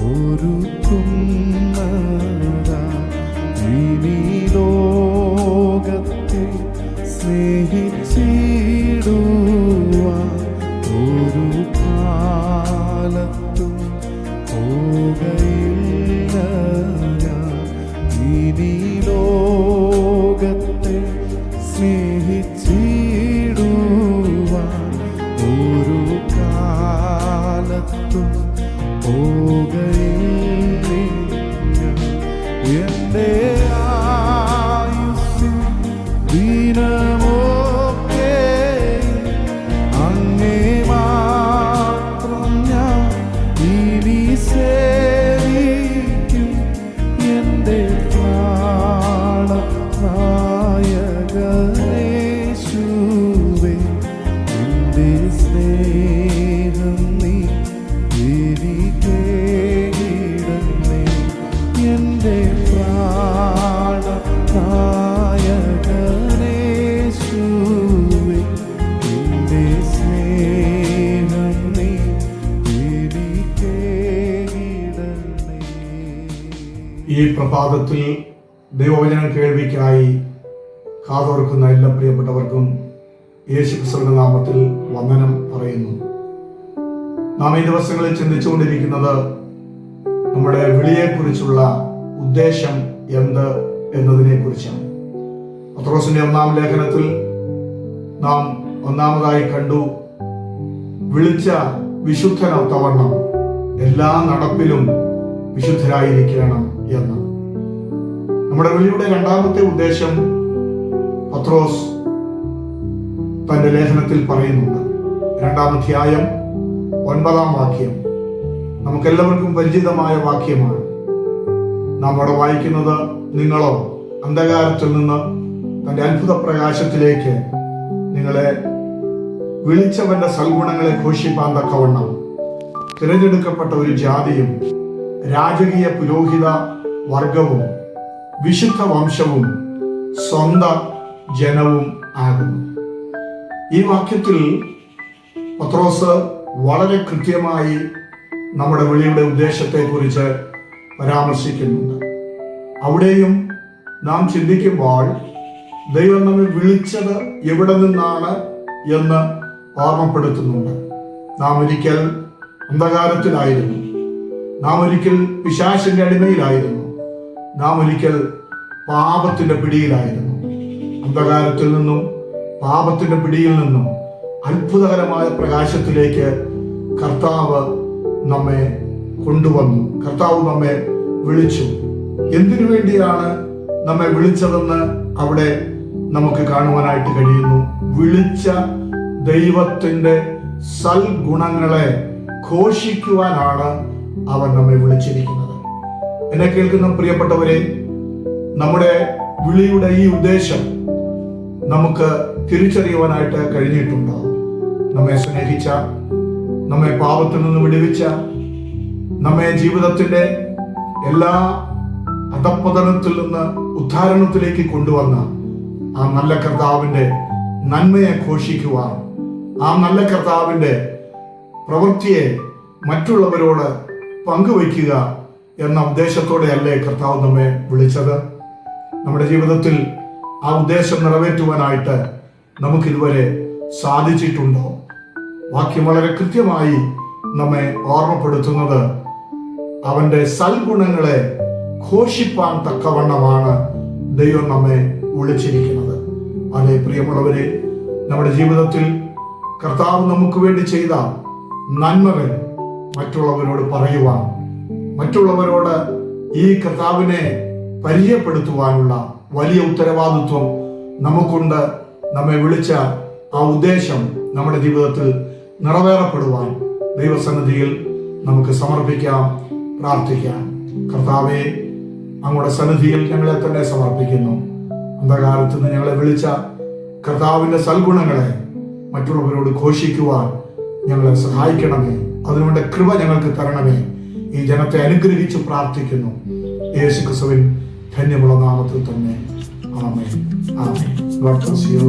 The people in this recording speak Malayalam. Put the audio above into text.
ഒരുക്കുന്നതാ ഇനി ലോകത്തെ സ്നേഹിച്ചിടുവാൻ ഒരു കാലത്തും പോകയില്ല ഞാൻ. ഇനി ലോകത്തെ സ്നേഹിച്ചിടുവാൻ ഒരു കാലത്തും പോകയില്ല ഞാൻ. എൻ്റെ ആയുസ്സ് ദിനമൊക്കെ അങ്ങേ മാത്രം ഞാൻ ഇനി സേവിക്കും. എൻ്റെ പ്രാണനായകനേശുവേ, എൻ്റെ സ്നേഹം നീ എനിക്കേകിടണേ. എൻ്റെ പ്രാണനായകനേശുവേ, എൻ്റെ സ്നേഹം നീ എനിക്കേകിടണേ. ഈ പ്രഭാതത്തിൽ ദൈവവചനം കേൾവിക്കായി കാതോർക്കുന്ന എല്ലാ പ്രിയപ്പെട്ടവർക്കും യേശുക്രിസ്തുവിന്റെ നാമത്തിൽ വന്ദനം പറയുന്നു. നാം ഈ ദിവസങ്ങളിൽ ചിന്തിച്ചുകൊണ്ടിരിക്കുന്നത് നമ്മുടെ വിളിയെക്കുറിച്ചുള്ള ഉദ്ദേശം എന്ത് എന്നതിനെ കുറിച്ചാണ്. പത്രോസിന്റെ 1-ാം ലേഖനത്തിൽ നാം ഒന്നാമതായി കണ്ടു, വിളിച്ച വിശുദ്ധനൊത്തവണ്ണം എല്ലാ നടപ്പിലും വിശുദ്ധരായിരിക്കണം എന്ന്. നമ്മുടെ വിളിയുടെ രണ്ടാമത്തെ ഉദ്ദേശം പത്രോസ് തന്റെ ലേഖനത്തിൽ പറയുന്നുണ്ട്. 2-ാം അധ്യായം 9-ാം വാക്യം നമുക്കെല്ലാവർക്കും പരിചിതമായ വാക്യമാണ്. നാം അവിടെ വായിക്കുന്നത്, നിങ്ങളോ അന്ധകാരത്തിൽ നിന്ന് തന്റെ അത്ഭുത പ്രകാശത്തിലേക്ക് നിങ്ങളെ വിളിച്ചവന്റെ സൽഗുണങ്ങളെ ഘോഷിപ്പാൻ തക്കവണ്ണം തിരഞ്ഞെടുക്കപ്പെട്ട ഒരു ജാതിയും രാജകീയ പുരോഹിത വർഗവും വിശുദ്ധ വംശവും സ്വന്തം ജനവും ആകുന്നു. ഈ വാക്യത്തിൽ പത്രോസ് വളരെ കൃത്യമായി നമ്മുടെ വിളിയുടെ ഉദ്ദേശത്തെക്കുറിച്ച് പരാമർശിക്കുന്നുണ്ട്. അവിടെയും നാം ചിന്തിക്കുമ്പോൾ ദൈവം നമ്മെ വിളിച്ചത് എവിടെ നിന്നാണ് എന്ന് ഓർമ്മപ്പെടുത്തുന്നുണ്ട്. നാം ഒരിക്കൽ അന്ധകാരത്തിലായിരുന്നു, നാം ഒരിക്കൽ പിശാചിന്റെ അടിമയിലായിരുന്നു, നാം ഒരിക്കൽ പാപത്തിന്റെ പിടിയിലായിരുന്നു. അന്ധകാരത്തിൽ നിന്നും പാപത്തിന്റെ പിടിയിൽ നിന്നും അത്ഭുതകരമായ പ്രകാശത്തിലേക്ക് കർത്താവ് നമ്മെ കൊണ്ടുവന്നു. കർത്താവ് നമ്മെ വിളിച്ചു. എന്തിനു വേണ്ടിയാണ് നമ്മെ വിളിച്ചതെന്ന് അവിടെ നമുക്ക് കാണുവാനായിട്ട് കഴിയുന്നു. വിളിച്ച ദൈവത്തിന്റെ സൽഗുണങ്ങളെ ഘോഷിക്കുവാനാണ് അവൻ നമ്മെ വിളിച്ചിരിക്കുന്നത്. എന്നെ കേൾക്കുന്ന പ്രിയപ്പെട്ടവരെ, നമ്മുടെ വിളിയുടെ ഈ ഉദ്ദേശം നമുക്ക് തിരിച്ചറിയുവാനായിട്ട് കഴിഞ്ഞിട്ടുണ്ടോ? നമ്മെ സ്നേഹിച്ച, നമ്മെ പാപത്തിൽ നിന്ന് വിടുവിച്ച, നമ്മെ ജീവിതത്തിന്റെ എല്ലാ അധപ്പതനത്തിൽ നിന്ന് ഉദ്ധാരണത്തിലേക്ക് കൊണ്ടുവന്ന ആ നല്ല കർത്താവിന്റെ നന്മയെ ഘോഷിക്കുവാൻ, ആ നല്ല കർത്താവിന്റെ പ്രവൃത്തിയെ മറ്റുള്ളവരോട് പങ്കുവയ്ക്കുക എന്ന ഉദ്ദേശത്തോടെയല്ലേ കർത്താവ് നമ്മെ വിളിച്ചത്? നമ്മുടെ ജീവിതത്തിൽ ആ ഉദ്ദേശം നിറവേറ്റുവാനായിട്ട് നമുക്കിതുവരെ സാധിച്ചിട്ടുണ്ടോ? വാക്യം വളരെ കൃത്യമായി നമ്മെ ഓർമ്മപ്പെടുത്തുന്നത് അവന്റെ സൽഗുണങ്ങളെ ഘോഷിപ്പാൻ തക്കവണ്ണമാണ് ദൈവം നമ്മെ വിളിച്ചിരിക്കുന്നത്. അതേ പ്രിയമുള്ളവരെ, നമ്മുടെ ജീവിതത്തിൽ കർത്താവ് നമുക്ക് വേണ്ടി ചെയ്ത നന്മകൾ മറ്റുള്ളവരോട് പറയുവാൻ, മറ്റുള്ളവരോട് ഈ കർത്താവിനെ പരിചയപ്പെടുത്തുവാനുള്ള വലിയ ഉത്തരവാദിത്വം നമുക്കുണ്ട്. നമ്മെ വിളിച്ച ആ ഉദ്ദേശം നമ്മുടെ ജീവിതത്തിൽ നിറവേറപ്പെടുവാൻ ദൈവസന്നിധിയിൽ നമുക്ക് സമർപ്പിക്കാം, പ്രാർത്ഥിക്കാം. കർത്താവേ, അങ്ങയുടെ സന്നിധിയിൽ ഞങ്ങളെ തന്നെ സമർപ്പിക്കുന്നു. അന്ധകാലത്ത് നിന്ന് ഞങ്ങളെ വിളിച്ച കർത്താവിന്റെ സൽഗുണങ്ങളെ മറ്റുള്ളവരോട് ഘോഷിക്കുവാൻ ഞങ്ങളെ സഹായിക്കണമേ. അതിനുവേണ്ട കൃപ ഞങ്ങൾക്ക് തരണമേ. ഈ ജനത്തെ അനുഗ്രഹിച്ച് പ്രാർത്ഥിക്കുന്നു യേശുക്രിസ്തുവിൻ ധന്യമുള്ള നാമത്തിൽ തന്നെ. ആമേൻ. ആമേൻ. God bless U.